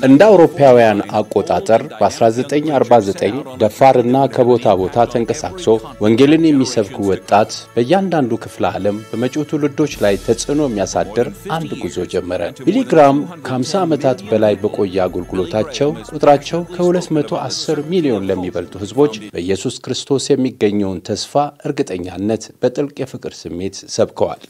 እንደ አውሮፓውያን አቆጣጠር በ1949 ደፋርና ከቦታ ቦታ ተንቀሳቅሶ ወንጌልን የሚሰብክ ወጣት በእያንዳንዱ ክፍለ ዓለም በመጪው ትውልዶች ላይ ተጽዕኖ የሚያሳድር አንድ ጉዞ ጀመረ። ቢሊ ግራም ከ50 ዓመታት በላይ በቆየ አገልግሎታቸው ቁጥራቸው ከ210 ሚሊዮን ለሚበልጡ ህዝቦች በኢየሱስ ክርስቶስ የሚገኘውን ተስፋ እርግጠኛነት በጥልቅ የፍቅር ስሜት ሰብከዋል።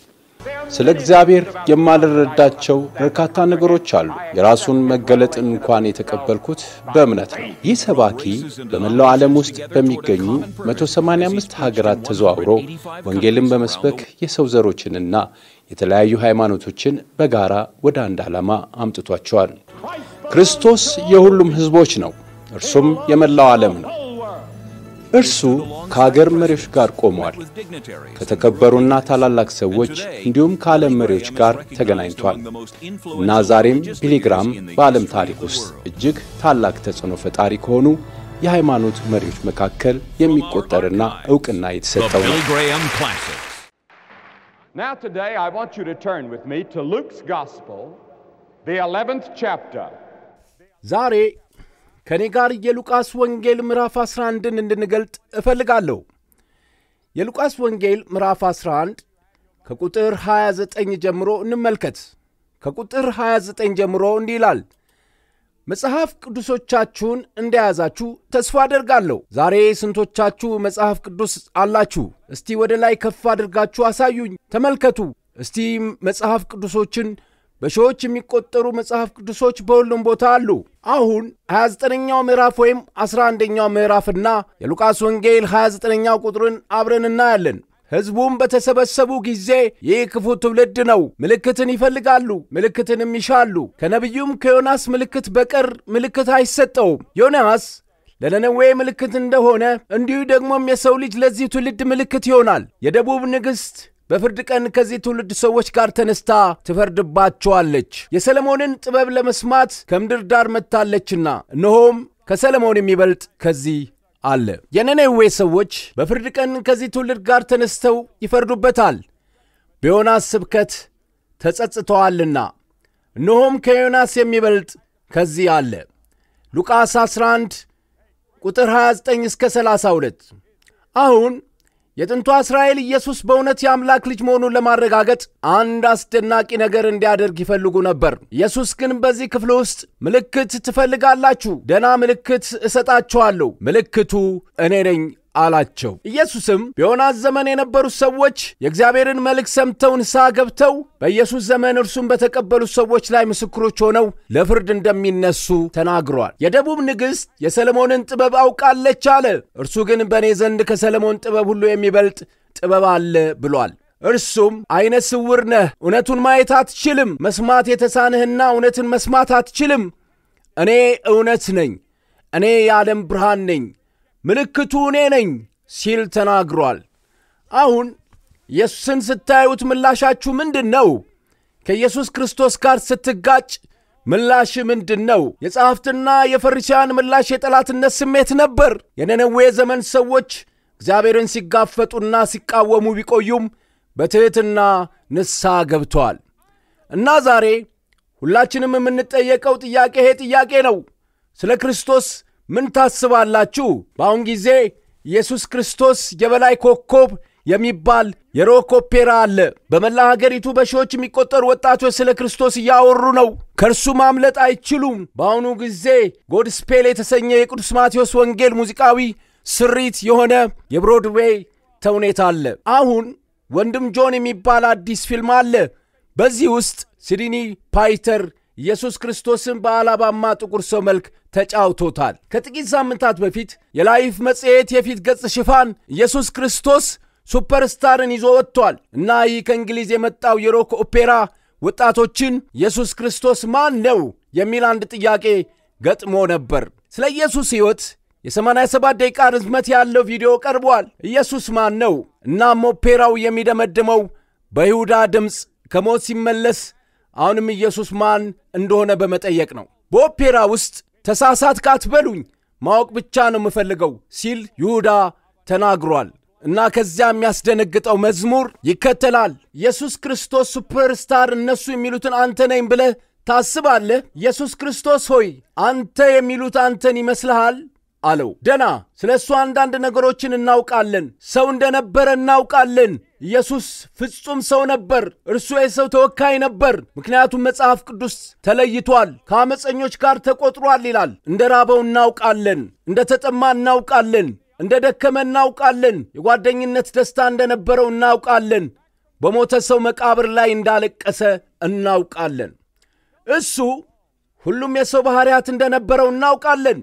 ስለ እግዚአብሔር የማልረዳቸው በርካታ ነገሮች አሉ። የራሱን መገለጥ እንኳን የተቀበልኩት በእምነት ነው። ይህ ሰባኪ በመላው ዓለም ውስጥ በሚገኙ 185 ሀገራት ተዘዋውሮ ወንጌልን በመስበክ የሰው ዘሮችንና የተለያዩ ሃይማኖቶችን በጋራ ወደ አንድ ዓላማ አምጥቷቸዋል። ክርስቶስ የሁሉም ህዝቦች ነው። እርሱም የመላው ዓለም ነው። እርሱ ከሀገር መሪዎች ጋር ቆሟል። ከተከበሩና ታላላቅ ሰዎች እንዲሁም ከዓለም መሪዎች ጋር ተገናኝቷል። እና ዛሬም ቢሊ ግራም በዓለም ታሪክ ውስጥ እጅግ ታላቅ ተጽዕኖ ፈጣሪ ከሆኑ የሃይማኖት መሪዎች መካከል የሚቆጠርና ዕውቅና የተሰጠው ነው። Now today I want you to turn with me to Luke's Gospel, the 11th chapter. ዛሬ ከኔ ጋር የሉቃስ ወንጌል ምዕራፍ 11ን እንድንገልጥ እፈልጋለሁ። የሉቃስ ወንጌል ምዕራፍ 11 ከቁጥር 29 ጀምሮ እንመልከት። ከቁጥር 29 ጀምሮ እንዲህ ይላል። መጽሐፍ ቅዱሶቻችሁን እንደያዛችሁ ተስፋ አደርጋለሁ። ዛሬ ስንቶቻችሁ መጽሐፍ ቅዱስ አላችሁ? እስቲ ወደ ላይ ከፍ አድርጋችሁ አሳዩኝ። ተመልከቱ። እስቲ መጽሐፍ ቅዱሶችን በሺዎች የሚቆጠሩ መጽሐፍ ቅዱሶች በሁሉም ቦታ አሉ። አሁን 29ኛው ምዕራፍ ወይም 11ኛው ምዕራፍና የሉቃስ ወንጌል 29ኛው ቁጥርን አብረን እናያለን። ሕዝቡም በተሰበሰቡ ጊዜ ይህ ክፉ ትውልድ ነው፣ ምልክትን ይፈልጋሉ፣ ምልክትንም ይሻሉ። ከነቢዩም ከዮናስ ምልክት በቀር ምልክት አይሰጠውም። ዮናስ ለነነዌ ምልክት እንደሆነ እንዲሁ ደግሞም የሰው ልጅ ለዚህ ትውልድ ምልክት ይሆናል። የደቡብ ንግሥት በፍርድ ቀን ከዚህ ትውልድ ሰዎች ጋር ተነስታ ትፈርድባቸዋለች። የሰለሞንን ጥበብ ለመስማት ከምድር ዳር መጥታለችና እነሆም ከሰለሞን የሚበልጥ ከዚህ አለ። የነነዌ ሰዎች በፍርድ ቀን ከዚህ ትውልድ ጋር ተነስተው ይፈርዱበታል፣ በዮናስ ስብከት ተጸጽተዋልና እነሆም ከዮናስ የሚበልጥ ከዚህ አለ። ሉቃስ 11 ቁጥር 29 እስከ 32። አሁን የጥንቱ እስራኤል ኢየሱስ በእውነት የአምላክ ልጅ መሆኑን ለማረጋገጥ አንድ አስደናቂ ነገር እንዲያደርግ ይፈልጉ ነበር። ኢየሱስ ግን በዚህ ክፍል ውስጥ ምልክት ትፈልጋላችሁ፣ ደና ምልክት እሰጣችኋለሁ፣ ምልክቱ እኔ ነኝ አላቸው። ኢየሱስም በዮናስ ዘመን የነበሩ ሰዎች የእግዚአብሔርን መልእክት ሰምተው ንስሐ ገብተው በኢየሱስ ዘመን እርሱን በተቀበሉ ሰዎች ላይ ምስክሮች ሆነው ለፍርድ እንደሚነሱ ተናግሯል። የደቡብ ንግሥት የሰለሞንን ጥበብ አውቃለች አለ። እርሱ ግን በእኔ ዘንድ ከሰለሞን ጥበብ ሁሉ የሚበልጥ ጥበብ አለ ብሏል። እርሱም አይነ ስውር ነህ፣ እውነቱን ማየት አትችልም፣ መስማት የተሳንህና እውነትን መስማት አትችልም። እኔ እውነት ነኝ፣ እኔ የዓለም ብርሃን ነኝ፣ ምልክቱ እኔ ነኝ ሲል ተናግሯል። አሁን ኢየሱስን ስታዩት ምላሻችሁ ምንድነው? ከኢየሱስ ክርስቶስ ጋር ስትጋጭ ምላሽ ምንድነው? የጸሐፍትና የፈሪሳውያን ምላሽ የጠላትነት ስሜት ነበር። የነነዌ ዘመን ሰዎች እግዚአብሔርን ሲጋፈጡና ሲቃወሙ ቢቆዩም በትሕትና ንስሐ ገብተዋል። እና ዛሬ ሁላችንም የምንጠየቀው ጥያቄ ይሄ ጥያቄ ነው። ስለ ክርስቶስ ምን ታስባላችሁ? በአሁን ጊዜ ኢየሱስ ክርስቶስ የበላይ ኮከብ የሚባል የሮክ ኦፔራ አለ። በመላ ሀገሪቱ በሺዎች የሚቆጠሩ ወጣቶች ስለ ክርስቶስ እያወሩ ነው። ከእርሱ ማምለጥ አይችሉም። በአሁኑ ጊዜ ጎድስፔል የተሰኘ የቅዱስ ማቴዎስ ወንጌል ሙዚቃዊ ስሪት የሆነ የብሮድዌይ ተውኔት አለ። አሁን ወንድም ጆን የሚባል አዲስ ፊልም አለ። በዚህ ውስጥ ሲድኒ ፓይተር ኢየሱስ ክርስቶስን በአላባማ ጥቁር ሰው መልክ ተጫውቶታል። ከጥቂት ሳምንታት በፊት የላይፍ መጽሔት የፊት ገጽ ሽፋን ኢየሱስ ክርስቶስ ሱፐርስታርን ይዞ ወጥቷል እና ይህ ከእንግሊዝ የመጣው የሮክ ኦፔራ ወጣቶችን ኢየሱስ ክርስቶስ ማን ነው የሚል አንድ ጥያቄ ገጥሞ ነበር። ስለ ኢየሱስ ሕይወት የ87 ደቂቃ ርዝመት ያለው ቪዲዮ ቀርቧል። ኢየሱስ ማን ነው? እናም ኦፔራው የሚደመድመው በይሁዳ ድምፅ ከሞት ሲመለስ አሁንም ኢየሱስ ማን እንደሆነ በመጠየቅ ነው። በኦፔራ ውስጥ ተሳሳትክ አትበሉኝ፣ ማወቅ ብቻ ነው የምፈልገው ሲል ይሁዳ ተናግሯል። እና ከዚያ የሚያስደነግጠው መዝሙር ይከተላል። ኢየሱስ ክርስቶስ ሱፐርስታር እነሱ የሚሉትን አንተ ነኝ ብለህ ታስባለህ? ኢየሱስ ክርስቶስ ሆይ አንተ የሚሉት አንተን ይመስልሃል አለው። ደና ስለሱ አንዳንድ ነገሮችን እናውቃለን። ሰው እንደነበረ እናውቃለን። ኢየሱስ ፍጹም ሰው ነበር። እርሱ የሰው ተወካይ ነበር። ምክንያቱም መጽሐፍ ቅዱስ ተለይቷል፣ ከአመፀኞች ጋር ተቆጥሯል ይላል። እንደራበው እናውቃለን፣ እንደተጠማ እናውቃለን፣ እንደደከመ እናውቃለን፣ የጓደኝነት ደስታ እንደነበረው እናውቃለን፣ በሞተ ሰው መቃብር ላይ እንዳለቀሰ እናውቃለን። እሱ ሁሉም የሰው ባህሪያት እንደነበረው እናውቃለን።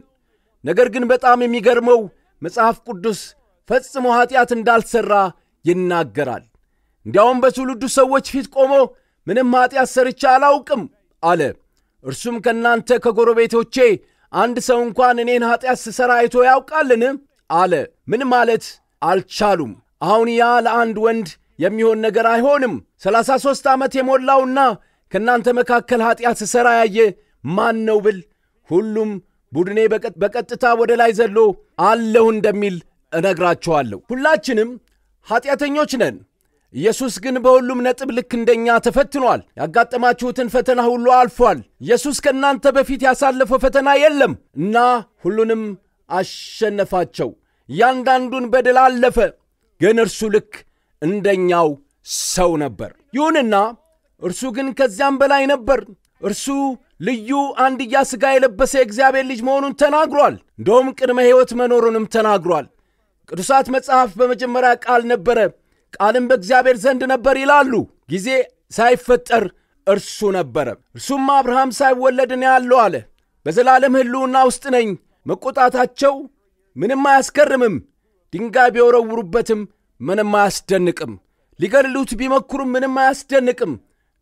ነገር ግን በጣም የሚገርመው መጽሐፍ ቅዱስ ፈጽሞ ኃጢአት እንዳልሰራ ይናገራል። እንዲያውም በትውልዱ ሰዎች ፊት ቆሞ ምንም ኃጢአት ሰርቼ አላውቅም አለ። እርሱም ከእናንተ ከጎረቤቶቼ አንድ ሰው እንኳን እኔን ኃጢአት ስሰራ አይቶ ያውቃልን አለ። ምን ማለት አልቻሉም። አሁን ያ ለአንድ ወንድ የሚሆን ነገር አይሆንም። 33 ዓመት የሞላውና ከእናንተ መካከል ኃጢአት ስሰራ ያየ ማን ነው ብል ሁሉም ቡድኔ በቀጥታ ወደ ላይ ዘሎ አለሁ እንደሚል እነግራችኋለሁ። ሁላችንም ኃጢአተኞች ነን። ኢየሱስ ግን በሁሉም ነጥብ ልክ እንደኛ ተፈትኗል። ያጋጠማችሁትን ፈተና ሁሉ አልፏል። ኢየሱስ ከእናንተ በፊት ያሳለፈው ፈተና የለም እና ሁሉንም አሸነፋቸው። እያንዳንዱን በድል አለፈ። ግን እርሱ ልክ እንደኛው ሰው ነበር። ይሁንና እርሱ ግን ከዚያም በላይ ነበር። እርሱ ልዩ አንድያ ሥጋ የለበሰ የእግዚአብሔር ልጅ መሆኑን ተናግሯል። እንደውም ቅድመ ሕይወት መኖሩንም ተናግሯል። ቅዱሳት መጽሐፍ በመጀመሪያ ቃል ነበረ፣ ቃልም በእግዚአብሔር ዘንድ ነበር ይላሉ። ጊዜ ሳይፈጠር እርሱ ነበረ። እርሱም አብርሃም ሳይወለድ እኔ አለሁ አለ። በዘላለም ሕልውና ውስጥ ነኝ። መቆጣታቸው ምንም አያስገርምም። ድንጋይ ቢወረውሩበትም ምንም አያስደንቅም። ሊገድሉት ቢሞክሩም ምንም አያስደንቅም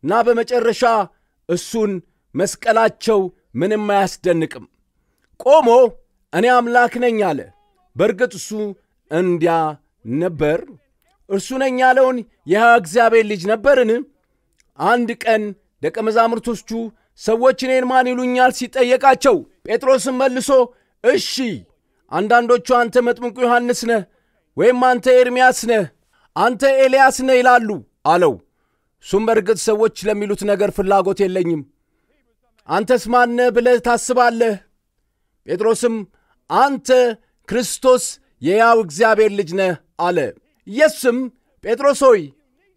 እና በመጨረሻ እሱን መስቀላቸው ምንም አያስደንቅም። ቆሞ እኔ አምላክ ነኝ አለ። በእርግጥ እሱ እንዲያ ነበር? እርሱ ነኝ ያለውን የሕያው እግዚአብሔር ልጅ ነበርን? አንድ ቀን ደቀ መዛሙርቶቹ ሰዎች እኔን ማን ይሉኛል ሲጠየቃቸው፣ ጴጥሮስም መልሶ እሺ አንዳንዶቹ አንተ መጥምቁ ዮሐንስ ነህ፣ ወይም አንተ ኤርምያስ ነህ፣ አንተ ኤልያስ ነህ ይላሉ አለው። እሱም በእርግጥ ሰዎች ለሚሉት ነገር ፍላጎት የለኝም፣ አንተስ ማን ነህ ብለህ ታስባለህ? ጴጥሮስም አንተ ክርስቶስ የሕያው እግዚአብሔር ልጅ ነህ አለ። ኢየሱስም ጴጥሮስ ሆይ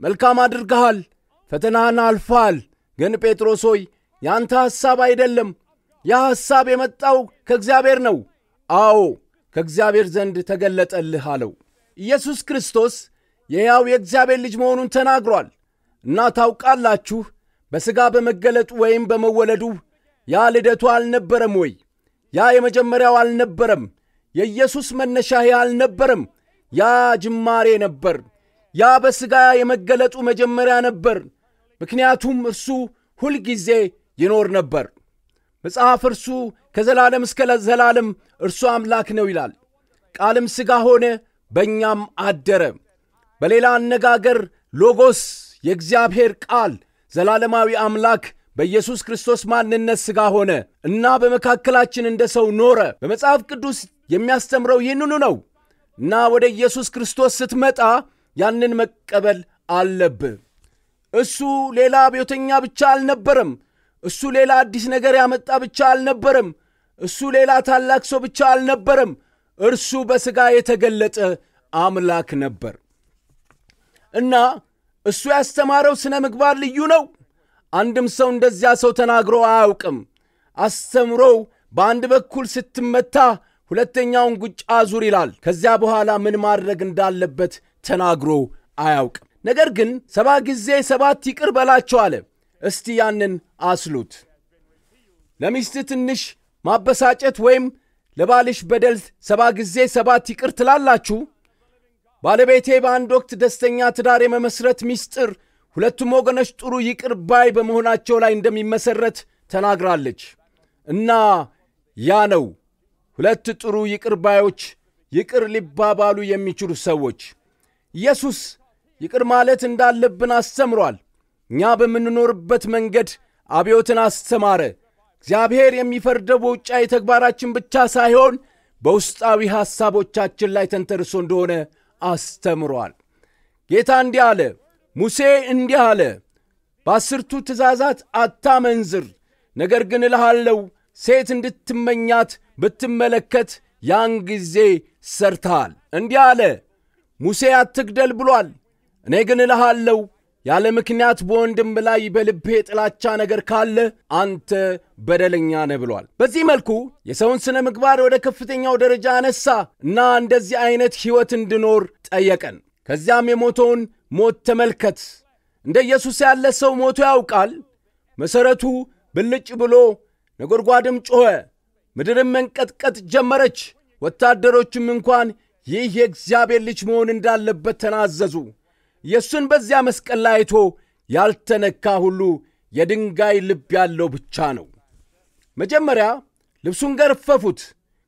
መልካም አድርገሃል፣ ፈተናህን አልፈሃል። ግን ጴጥሮስ ሆይ ያንተ ሐሳብ አይደለም፣ ያ ሐሳብ የመጣው ከእግዚአብሔር ነው። አዎ ከእግዚአብሔር ዘንድ ተገለጠልህ አለው። ኢየሱስ ክርስቶስ የሕያው የእግዚአብሔር ልጅ መሆኑን ተናግሯል እና ታውቃላችሁ፣ በሥጋ በመገለጡ ወይም በመወለዱ ያ ልደቱ አልነበረም ወይ? ያ የመጀመሪያው አልነበረም። የኢየሱስ መነሻ አልነበረም። ያ ጅማሬ ነበር። ያ በሥጋ የመገለጡ መጀመሪያ ነበር። ምክንያቱም እርሱ ሁል ጊዜ ይኖር ነበር። መጽሐፍ እርሱ ከዘላለም እስከ ዘላለም እርሱ አምላክ ነው ይላል። ቃልም ሥጋ ሆነ በእኛም አደረ። በሌላ አነጋገር ሎጎስ የእግዚአብሔር ቃል ዘላለማዊ አምላክ በኢየሱስ ክርስቶስ ማንነት ሥጋ ሆነ እና በመካከላችን እንደ ሰው ኖረ። በመጽሐፍ ቅዱስ የሚያስተምረው ይህንኑ ነው እና ወደ ኢየሱስ ክርስቶስ ስትመጣ ያንን መቀበል አለብህ። እሱ ሌላ አብዮተኛ ብቻ አልነበረም። እሱ ሌላ አዲስ ነገር ያመጣ ብቻ አልነበረም። እሱ ሌላ ታላቅ ሰው ብቻ አልነበረም። እርሱ በሥጋ የተገለጠ አምላክ ነበር እና እሱ ያስተማረው ስነ ምግባር ልዩ ነው። አንድም ሰው እንደዚያ ሰው ተናግሮ አያውቅም። አስተምሮው በአንድ በኩል ስትመታ ሁለተኛውን ጉጭ አዙር ይላል። ከዚያ በኋላ ምን ማድረግ እንዳለበት ተናግሮ አያውቅም። ነገር ግን 7 ጊዜ 7 ይቅር በላቸው አለ። እስቲ ያንን አስሉት። ለሚስት ትንሽ ማበሳጨት ወይም ለባልሽ በደል 7 ጊዜ 7 ይቅር ትላላችሁ? ባለቤቴ በአንድ ወቅት ደስተኛ ትዳር የመመስረት ሚስጥር ሁለቱም ወገኖች ጥሩ ይቅር ባይ በመሆናቸው ላይ እንደሚመሰረት ተናግራለች እና ያ ነው ሁለት ጥሩ ይቅር ባዮች ይቅር ሊባባሉ የሚችሉ ሰዎች። ኢየሱስ ይቅር ማለት እንዳለብን አስተምሯል። እኛ በምንኖርበት መንገድ አብዮትን አስተማረ። እግዚአብሔር የሚፈርደው በውጫዊ ተግባራችን ብቻ ሳይሆን በውስጣዊ ሐሳቦቻችን ላይ ተንተርሶ እንደሆነ አስተምሯል። ጌታ እንዲህ አለ፣ ሙሴ እንዲህ አለ፣ በ10ቱ ትእዛዛት አታመንዝር፣ ነገር ግን እልሃለሁ ሴት እንድትመኛት ብትመለከት ያን ጊዜ ሰርተሃል። እንዲህ አለ፣ ሙሴ አትግደል ብሏል። እኔ ግን እልሃለሁ ያለ ምክንያት በወንድም ላይ በልብህ ጥላቻ ነገር ካለ አንተ በደለኛ ነህ ብሏል። በዚህ መልኩ የሰውን ስነ ምግባር ወደ ከፍተኛው ደረጃ አነሳ እና እንደዚህ አይነት ሕይወት እንድኖር ጠየቀን። ከዚያም የሞተውን ሞት ተመልከት። እንደ ኢየሱስ ያለ ሰው ሞቶ ያውቃል? መሠረቱ ብልጭ ብሎ ነጎድጓድም ጮኸ፣ ምድርም መንቀጥቀጥ ጀመረች። ወታደሮችም እንኳን ይህ የእግዚአብሔር ልጅ መሆን እንዳለበት ተናዘዙ። ኢየሱስን በዚያ መስቀል ላይ አይቶ ያልተነካ ሁሉ የድንጋይ ልብ ያለው ብቻ ነው። መጀመሪያ ልብሱን ገረፈፉት።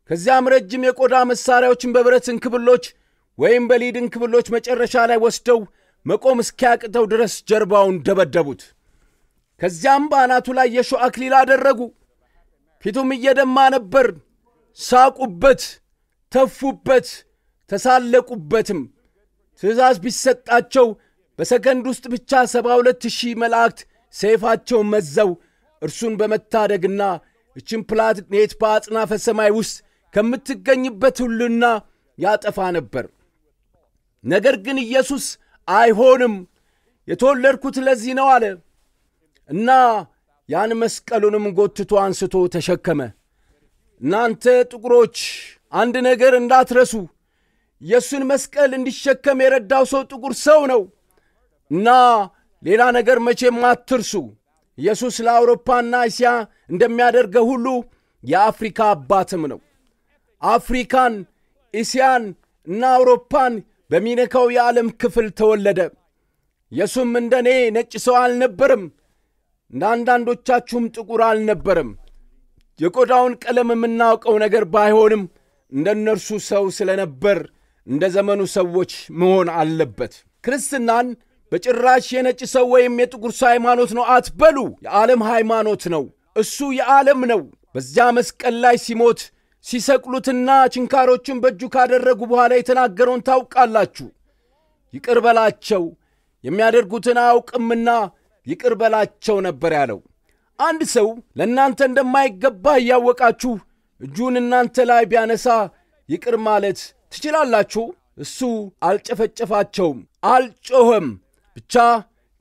ከዚያም ረጅም የቆዳ መሣሪያዎችን በብረት እንክብሎች ወይም በሊድ እንክብሎች መጨረሻ ላይ ወስደው መቆም እስኪያቅተው ድረስ ጀርባውን ደበደቡት። ከዚያም በአናቱ ላይ የሾህ አክሊል አደረጉ። ፊቱም እየደማ ነበር። ሳቁበት፣ ተፉበት፣ ተሳለቁበትም። ትእዛዝ ቢሰጣቸው በሰከንድ ውስጥ ብቻ 72,000 መላእክት ሰይፋቸውን መዘው እርሱን በመታደግና እችን ፕላኔት በአጽናፈ ሰማይ ውስጥ ከምትገኝበት ሁሉና ያጠፋ ነበር። ነገር ግን ኢየሱስ አይሆንም፣ የተወለድኩት ለዚህ ነው አለ እና ያን መስቀሉንም ጎትቶ አንስቶ ተሸከመ። እናንተ ጥቁሮች አንድ ነገር እንዳትረሱ፣ ኢየሱስን መስቀል እንዲሸከም የረዳው ሰው ጥቁር ሰው ነው እና ሌላ ነገር መቼም አትርሱ። ኢየሱስ ለአውሮፓና እስያ እንደሚያደርገው ሁሉ የአፍሪካ አባትም ነው። አፍሪካን፣ እስያን እና አውሮፓን በሚነካው የዓለም ክፍል ተወለደ። ኢየሱስም እንደኔ ነጭ ሰው አልነበረም፣ እንደ አንዳንዶቻችሁም ጥቁር አልነበረም። የቆዳውን ቀለም የምናውቀው ነገር ባይሆንም እንደ እነርሱ ሰው ስለነበር እንደ ዘመኑ ሰዎች መሆን አለበት። ክርስትናን በጭራሽ የነጭ ሰው ወይም የጥቁር ሰው ሃይማኖት ነው አትበሉ። የዓለም ሃይማኖት ነው። እሱ የዓለም ነው። በዚያ መስቀል ላይ ሲሞት ሲሰቅሉትና ችንካሮችን በእጁ ካደረጉ በኋላ የተናገረውን ታውቃላችሁ። ይቅር በላቸው የሚያደርጉትን አያውቅምና ይቅር በላቸው ነበር ያለው። አንድ ሰው ለእናንተ እንደማይገባ እያወቃችሁ እጁን እናንተ ላይ ቢያነሳ ይቅር ማለት ትችላላችሁ? እሱ አልጨፈጨፋቸውም፣ አልጮኸም። ብቻ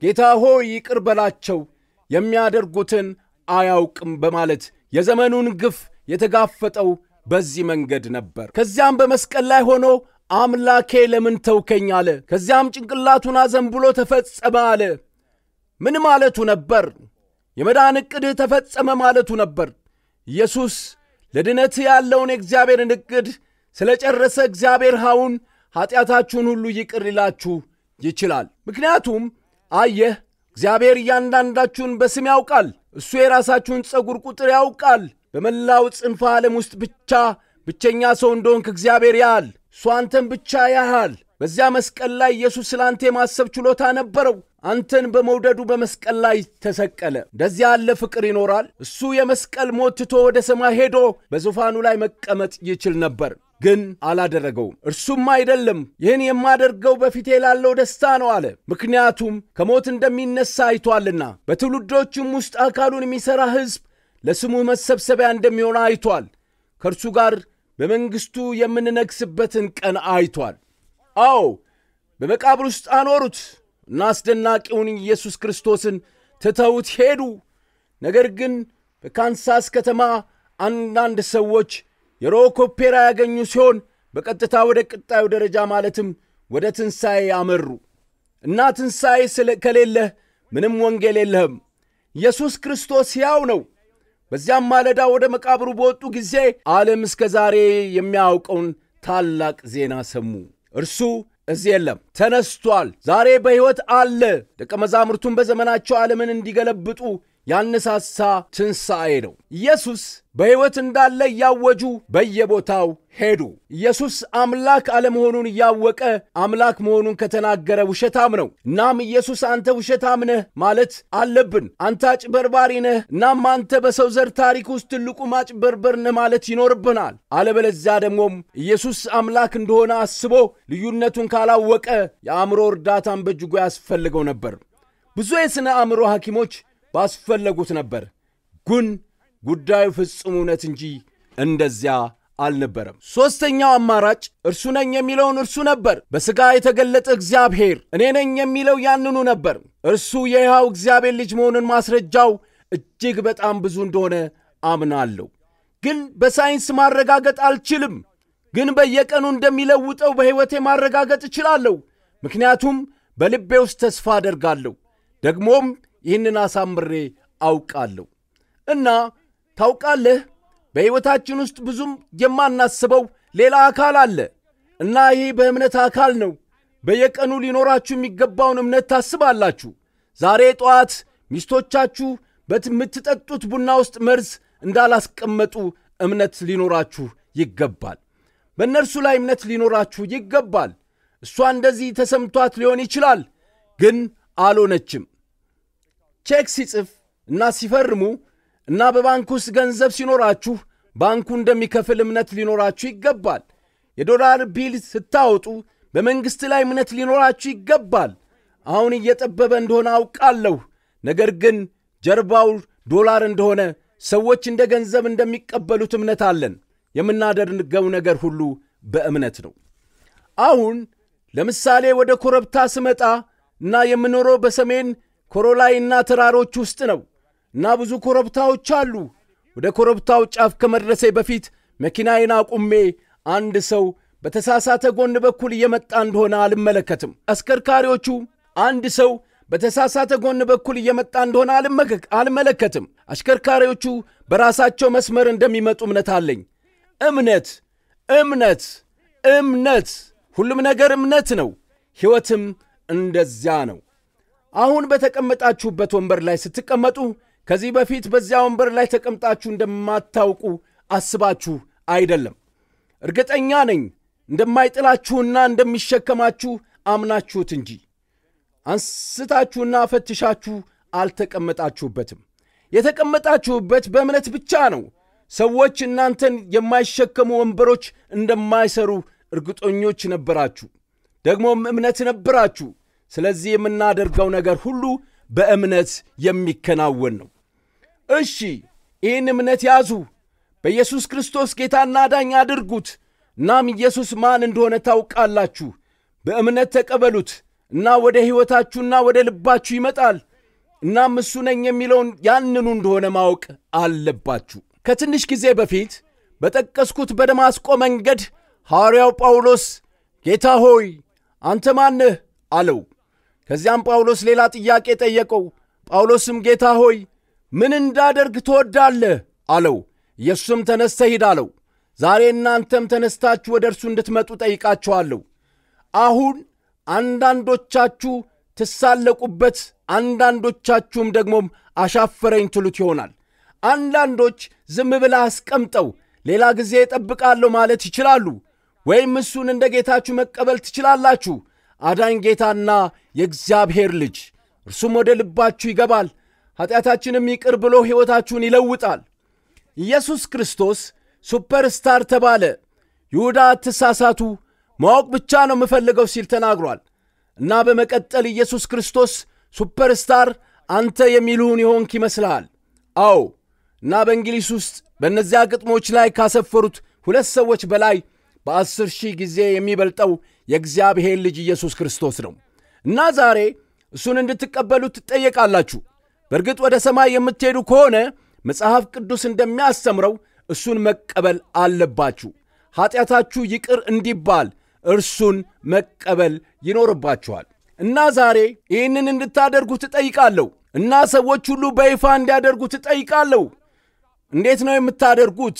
ጌታ ሆይ ይቅር በላቸው የሚያደርጉትን አያውቅም በማለት የዘመኑን ግፍ የተጋፈጠው በዚህ መንገድ ነበር። ከዚያም በመስቀል ላይ ሆኖ አምላኬ ለምን ተውከኝ አለ። ከዚያም ጭንቅላቱን አዘንብሎ ተፈጸመ አለ። ምን ማለቱ ነበር? የመዳን ዕቅድህ ተፈጸመ ማለቱ ነበር። ኢየሱስ ለድነት ያለውን የእግዚአብሔርን ዕቅድ ስለ ጨረሰ እግዚአብሔር አሁን ኃጢአታችሁን ሁሉ ይቅር ሊላችሁ ይችላል። ምክንያቱም አየህ፣ እግዚአብሔር እያንዳንዳችሁን በስም ያውቃል። እሱ የራሳችሁን ጸጉር ቁጥር ያውቃል። በመላው ጽንፈ ዓለም ውስጥ ብቸኛ ሰው እንደሆንክ እግዚአብሔር ያያል። እሱ አንተን ብቻ ያያል። በዚያ መስቀል ላይ ኢየሱስ ስለ አንተ የማሰብ ችሎታ ነበረው። አንተን በመውደዱ በመስቀል ላይ ተሰቀለ። እንደዚህ ያለ ፍቅር ይኖራል? እሱ የመስቀል ሞት ትቶ ወደ ሰማይ ሄዶ በዙፋኑ ላይ መቀመጥ ይችል ነበር፣ ግን አላደረገውም። እርሱም አይደለም ይህን የማደርገው በፊቴ ላለው ደስታ ነው አለ። ምክንያቱም ከሞት እንደሚነሳ አይቷልና። በትውልዶችም ውስጥ አካሉን የሚሠራ ሕዝብ ለስሙ መሰብሰቢያ እንደሚሆን አይቷል። ከእርሱ ጋር በመንግሥቱ የምንነግስበትን ቀን አይቷል። አዎ፣ በመቃብር ውስጥ አኖሩት እና አስደናቂውን ኢየሱስ ክርስቶስን ትተውት ሄዱ። ነገር ግን በካንሳስ ከተማ አንዳንድ ሰዎች የሮክ ኦፔራ ያገኙ ሲሆን በቀጥታ ወደ ቀጣዩ ደረጃ ማለትም ወደ ትንሣኤ አመሩ እና ትንሣኤ ከሌለህ ምንም ወንጌል የለህም። ኢየሱስ ክርስቶስ ሕያው ነው። በዚያም ማለዳ ወደ መቃብሩ በወጡ ጊዜ ዓለም እስከ ዛሬ የሚያውቀውን ታላቅ ዜና ሰሙ። እርሱ እዚህ የለም፣ ተነስቷል፣ ዛሬ በሕይወት አለ። ደቀ መዛሙርቱን በዘመናቸው ዓለምን እንዲገለብጡ ያነሳሳ ትንሣኤ ነው። ኢየሱስ በሕይወት እንዳለ እያወጁ በየቦታው ሄዱ። ኢየሱስ አምላክ አለመሆኑን እያወቀ አምላክ መሆኑን ከተናገረ ውሸታም ነው። እናም ኢየሱስ አንተ ውሸታም ነህ ማለት አለብን። አንተ አጭበርባሪ ነህ፣ እናም አንተ በሰው ዘር ታሪክ ውስጥ ትልቁ ማጭበርበር ነህ ማለት ይኖርብናል። አለበለዚያ ደግሞም ኢየሱስ አምላክ እንደሆነ አስቦ ልዩነቱን ካላወቀ የአእምሮ እርዳታን በእጅጉ ያስፈልገው ነበር። ብዙ የሥነ አእምሮ ሐኪሞች ባስፈለጉት ነበር፣ ግን ጉዳዩ ፍጹም እውነት እንጂ እንደዚያ አልነበረም። ሦስተኛው አማራጭ እርሱ ነኝ የሚለውን እርሱ ነበር። በሥጋ የተገለጠ እግዚአብሔር እኔ ነኝ የሚለው ያንኑ ነበር። እርሱ የሕያው እግዚአብሔር ልጅ መሆኑን ማስረጃው እጅግ በጣም ብዙ እንደሆነ አምናለሁ። ግን በሳይንስ ማረጋገጥ አልችልም። ግን በየቀኑ እንደሚለውጠው በሕይወቴ ማረጋገጥ እችላለሁ። ምክንያቱም በልቤ ውስጥ ተስፋ አደርጋለሁ፣ ደግሞም ይህንን አሳምሬ አውቃለሁ። እና ታውቃለህ፣ በሕይወታችን ውስጥ ብዙም የማናስበው ሌላ አካል አለ እና ይህ በእምነት አካል ነው። በየቀኑ ሊኖራችሁ የሚገባውን እምነት ታስባላችሁ። ዛሬ ጠዋት ሚስቶቻችሁ በምትጠጡት ቡና ውስጥ መርዝ እንዳላስቀመጡ እምነት ሊኖራችሁ ይገባል። በእነርሱ ላይ እምነት ሊኖራችሁ ይገባል። እሷ እንደዚህ ተሰምቷት ሊሆን ይችላል፣ ግን አልሆነችም። ቼክ ሲጽፍ እና ሲፈርሙ እና በባንክ ውስጥ ገንዘብ ሲኖራችሁ ባንኩ እንደሚከፍል እምነት ሊኖራችሁ ይገባል። የዶላር ቢል ስታወጡ በመንግሥት ላይ እምነት ሊኖራችሁ ይገባል። አሁን እየጠበበ እንደሆነ አውቃለሁ፣ ነገር ግን ጀርባው ዶላር እንደሆነ ሰዎች እንደ ገንዘብ እንደሚቀበሉት እምነት አለን። የምናደርገው ነገር ሁሉ በእምነት ነው። አሁን ለምሳሌ ወደ ኮረብታ ስመጣ እና የምኖረው በሰሜን ኮሮላይና ተራሮች ውስጥ ነው እና ብዙ ኮረብታዎች አሉ። ወደ ኮረብታው ጫፍ ከመድረሴ በፊት መኪናዬን አቁሜ አንድ ሰው በተሳሳተ ጎን በኩል እየመጣ እንደሆነ አልመለከትም። አሽከርካሪዎቹ አንድ ሰው በተሳሳተ ጎን በኩል እየመጣ እንደሆነ አልመለከትም። አሽከርካሪዎቹ በራሳቸው መስመር እንደሚመጡ እምነት አለኝ። እምነት እምነት እምነት ሁሉም ነገር እምነት ነው። ሕይወትም እንደዚያ ነው። አሁን በተቀመጣችሁበት ወንበር ላይ ስትቀመጡ ከዚህ በፊት በዚያ ወንበር ላይ ተቀምጣችሁ እንደማታውቁ አስባችሁ አይደለም። እርግጠኛ ነኝ እንደማይጥላችሁና እንደሚሸከማችሁ አምናችሁት እንጂ አንስታችሁና ፈትሻችሁ አልተቀመጣችሁበትም። የተቀመጣችሁበት በእምነት ብቻ ነው። ሰዎች እናንተን የማይሸከሙ ወንበሮች እንደማይሰሩ እርግጠኞች ነበራችሁ፣ ደግሞም እምነት ነበራችሁ። ስለዚህ የምናደርገው ነገር ሁሉ በእምነት የሚከናወን ነው። እሺ፣ ይህን እምነት ያዙ። በኢየሱስ ክርስቶስ ጌታና አዳኝ አድርጉት። እናም ኢየሱስ ማን እንደሆነ ታውቃላችሁ። በእምነት ተቀበሉት እና ወደ ሕይወታችሁና ወደ ልባችሁ ይመጣል። እናም እሱ ነኝ የሚለውን ያንኑ እንደሆነ ማወቅ አለባችሁ። ከትንሽ ጊዜ በፊት በጠቀስኩት በደማስቆ መንገድ ሐዋርያው ጳውሎስ ጌታ ሆይ አንተ ማነህ አለው። ከዚያም ጳውሎስ ሌላ ጥያቄ ጠየቀው። ጳውሎስም ጌታ ሆይ ምን እንዳደርግ ትወዳለህ አለው። ኢየሱስም ተነስተህ ሂድ አለው። ዛሬ እናንተም ተነስታችሁ ወደ እርሱ እንድትመጡ ጠይቃችኋለሁ። አሁን አንዳንዶቻችሁ ትሳለቁበት፣ አንዳንዶቻችሁም ደግሞም አሻፈረኝ ትሉት ይሆናል። አንዳንዶች ዝም ብለህ አስቀምጠው ሌላ ጊዜ እጠብቃለሁ ማለት ይችላሉ። ወይም እሱን እንደ ጌታችሁ መቀበል ትችላላችሁ። አዳኝ ጌታና የእግዚአብሔር ልጅ እርሱም ወደ ልባችሁ ይገባል፣ ኃጢአታችንም ይቅር ብሎ ሕይወታችሁን ይለውጣል። ኢየሱስ ክርስቶስ ሱፐርስታር ተባለ። ይሁዳ አትሳሳቱ፣ ማወቅ ብቻ ነው የምፈልገው ሲል ተናግሯል። እና በመቀጠል ኢየሱስ ክርስቶስ ሱፐርስታር አንተ የሚልሁን ይሆንክ ይመስልሃል? አዎ። እና በእንግሊዝ ውስጥ በእነዚያ ግጥሞች ላይ ካሰፈሩት 2 ሰዎች በላይ በ10,000 ጊዜ የሚበልጠው የእግዚአብሔር ልጅ ኢየሱስ ክርስቶስ ነው። እና ዛሬ እሱን እንድትቀበሉት ትጠየቃላችሁ። በእርግጥ ወደ ሰማይ የምትሄዱ ከሆነ መጽሐፍ ቅዱስ እንደሚያስተምረው እሱን መቀበል አለባችሁ። ኃጢአታችሁ ይቅር እንዲባል እርሱን መቀበል ይኖርባችኋል። እና ዛሬ ይህንን እንድታደርጉ ትጠይቃለሁ እና ሰዎች ሁሉ በይፋ እንዲያደርጉ ትጠይቃለሁ። እንዴት ነው የምታደርጉት?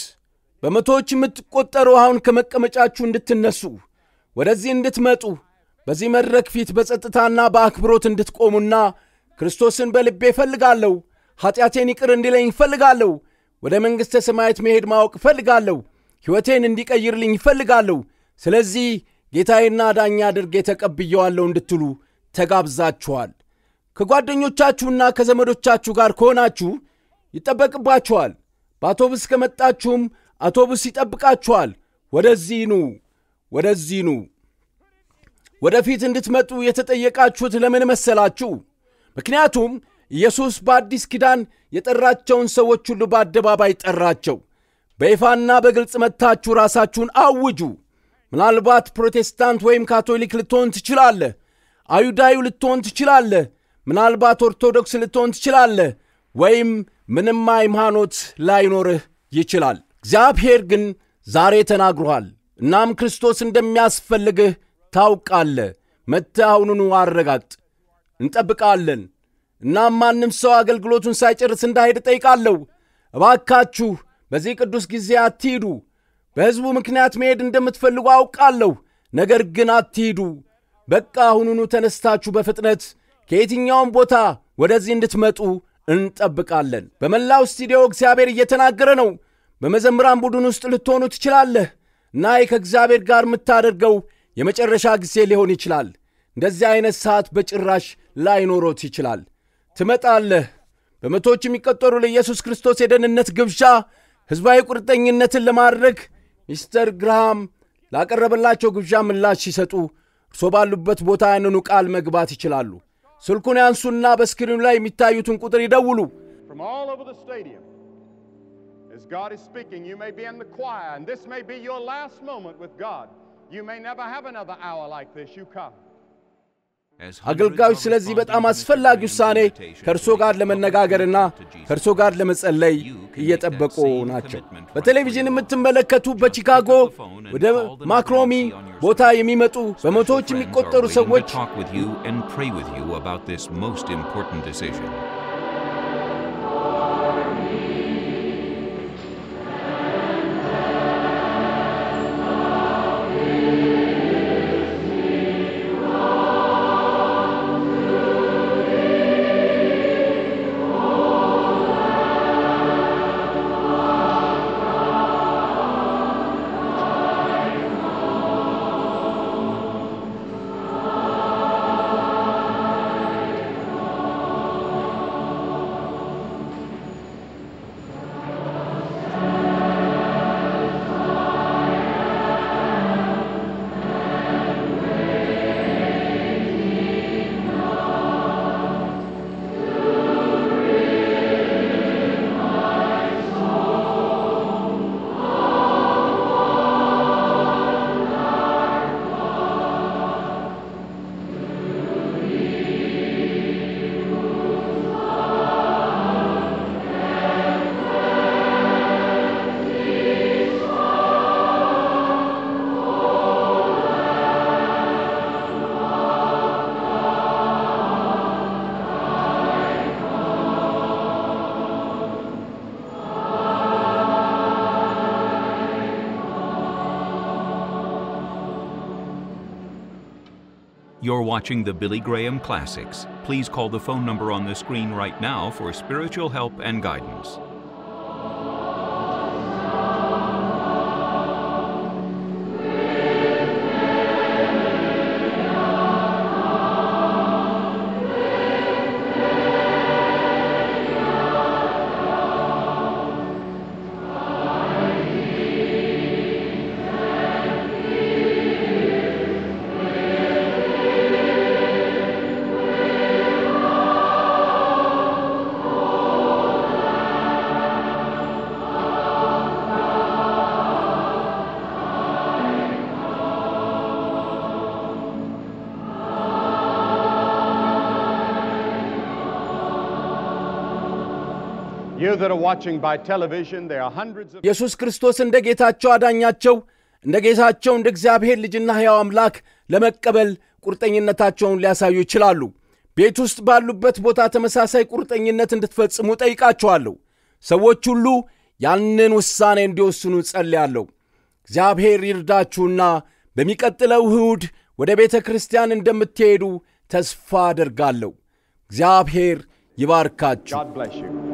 በመቶዎች የምትቆጠሩ አሁን ከመቀመጫችሁ እንድትነሱ፣ ወደዚህ እንድትመጡ፣ በዚህ መድረክ ፊት በጸጥታና በአክብሮት እንድትቆሙና ክርስቶስን በልቤ እፈልጋለሁ፣ ኃጢአቴን ይቅር እንዲለኝ እፈልጋለሁ፣ ወደ መንግሥተ ሰማያት መሄድ ማወቅ እፈልጋለሁ፣ ሕይወቴን እንዲቀይርልኝ እፈልጋለሁ፣ ስለዚህ ጌታዬና ዳኛ አድርጌ ተቀብየዋለሁ እንድትሉ ተጋብዛችኋል። ከጓደኞቻችሁና ከዘመዶቻችሁ ጋር ከሆናችሁ ይጠበቅባችኋል። በአውቶቡስ ከመጣችሁም አውቶቡስ ይጠብቃችኋል። ወደዚህ ኑ፣ ወደዚህ ኑ። ወደፊት እንድትመጡ የተጠየቃችሁት ለምን መሰላችሁ? ምክንያቱም ኢየሱስ በአዲስ ኪዳን የጠራቸውን ሰዎች ሁሉ በአደባባይ ጠራቸው። በይፋና በግልጽ መጥታችሁ ራሳችሁን አውጁ። ምናልባት ፕሮቴስታንት ወይም ካቶሊክ ልትሆን ትችላለህ። አይሁዳዊ ልትሆን ትችላለህ። ምናልባት ኦርቶዶክስ ልትሆን ትችላለህ። ወይም ምንም ሃይማኖት ላይኖርህ ይችላል። እግዚአብሔር ግን ዛሬ ተናግሯል። እናም ክርስቶስ እንደሚያስፈልግህ ታውቃለህ። መጥተህ አሁኑኑ አረጋግጥ። እንጠብቃለን። እናም ማንም ሰው አገልግሎቱን ሳይጨርስ እንዳይሄድ ጠይቃለሁ። እባካችሁ በዚህ ቅዱስ ጊዜ አትሂዱ። በሕዝቡ ምክንያት መሄድ እንደምትፈልጉ አውቃለሁ። ነገር ግን አትሂዱ። በቃ አሁኑኑ ተነስታችሁ በፍጥነት ከየትኛውም ቦታ ወደዚህ እንድትመጡ እንጠብቃለን። በመላው ስቱዲዮ እግዚአብሔር እየተናገረ ነው። በመዘምራን ቡድን ውስጥ ልትሆኑ ትችላለህ እና ከእግዚአብሔር ጋር የምታደርገው የመጨረሻ ጊዜ ሊሆን ይችላል። እንደዚህ አይነት ሰዓት በጭራሽ ላይኖሮት ይችላል። ትመጣለህ። በመቶዎች የሚቆጠሩ ለኢየሱስ ክርስቶስ የደህንነት ግብዣ ሕዝባዊ ቁርጠኝነትን ለማድረግ ሚስተር ግራሃም ላቀረበላቸው ግብዣ ምላሽ ሲሰጡ እርሶ ባሉበት ቦታ ያንኑ ቃል መግባት ይችላሉ። ስልኩን ያንሱና በስክሪኑ ላይ የሚታዩትን ቁጥር ይደውሉ። From all over the stadium, as God is speaking, you may be in the choir, and this may be your last moment with God. You may never have another hour like this. You come. አገልጋዮች ስለዚህ በጣም አስፈላጊ ውሳኔ ከእርሶ ጋር ለመነጋገርና ከእርሶ ጋር ለመጸለይ እየጠበቁ ናቸው። በቴሌቪዥን የምትመለከቱ በቺካጎ ወደ ማክሮሚ ቦታ የሚመጡ በመቶዎች የሚቆጠሩ ሰዎች You're watching the Billy Graham Classics. Please call the phone number on the screen right now for spiritual help and guidance. You that are watching by television, there are hundreds of ኢየሱስ ክርስቶስ እንደ ጌታቸው አዳኛቸው እንደ ጌታቸው እንደ እግዚአብሔር ልጅና ሕያው አምላክ ለመቀበል ቁርጠኝነታቸውን ሊያሳዩ ይችላሉ። ቤት ውስጥ ባሉበት ቦታ ተመሳሳይ ቁርጠኝነት እንድትፈጽሙ ጠይቃቸዋለሁ። ሰዎች ሁሉ ያንን ውሳኔ እንዲወስኑ ጸልያለሁ። እግዚአብሔር ይርዳችሁና በሚቀጥለው እሁድ ወደ ቤተ ክርስቲያን እንደምትሄዱ ተስፋ አደርጋለሁ። እግዚአብሔር ይባርካችሁ። God bless you.